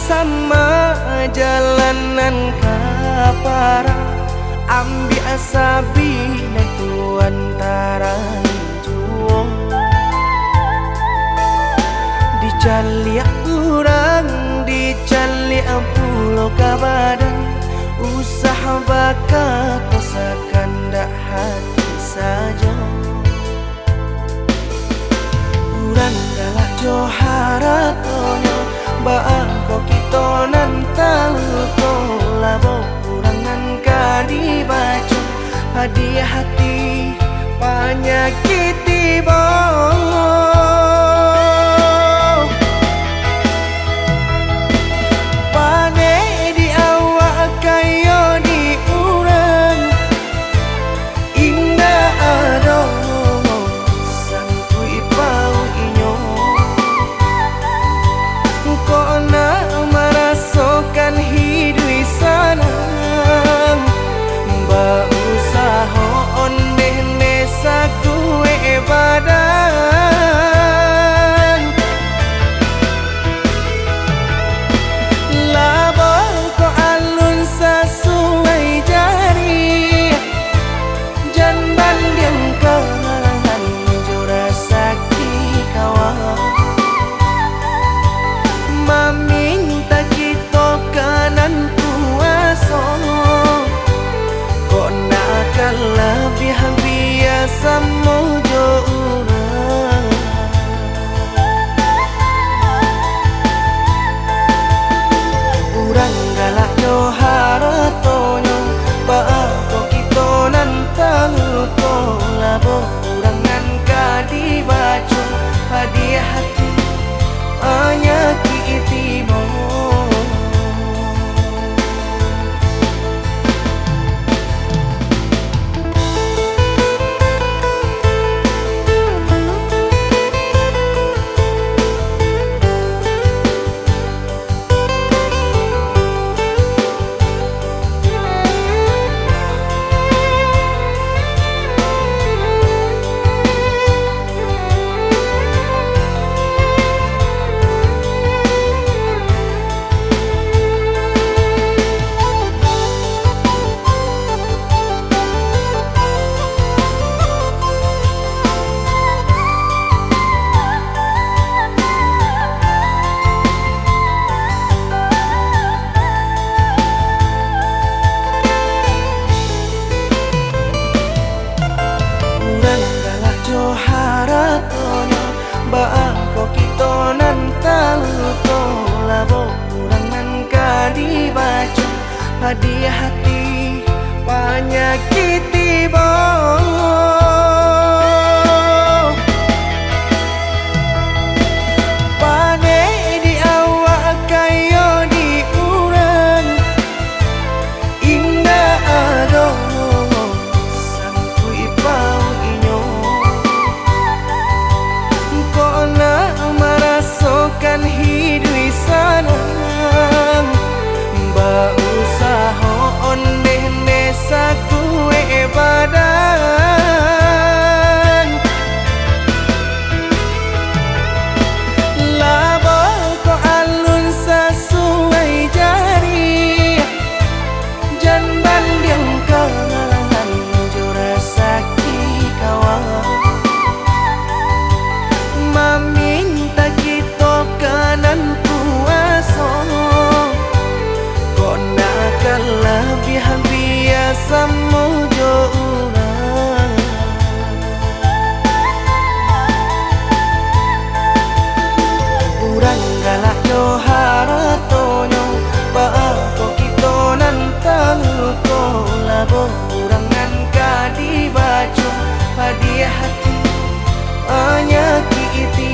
sama jalanan kapara ambil asabi na tuan tarang juo dicaliak kurang dicaliak pulau kabadan usaha bakat kosakan dak hati saja kurang galak johara tonyo baako kita nantang ko labo kurangan kadi baju hadiah hati panyakiti bo samojo urang urang galak johara tonyo baako kita nantang ko labo urangan kadi baju hadiah hati anyakiti mo baako kita nantang ko labo kurangan kadi baju hadiah hati panyakiti bo pane di awak kayo di urang indah adoh kan hidui sanang ba usaha ondeh nesa kue badan labo ko alun sesuai jari jan bandiang kanan jura sakti kawan meminta kita kanan kuasa kau nakal lebih biasa mojo urang urang galak johara tonyo baako kita nantang ko labo urangan kadi baju hadiah hati anyakiti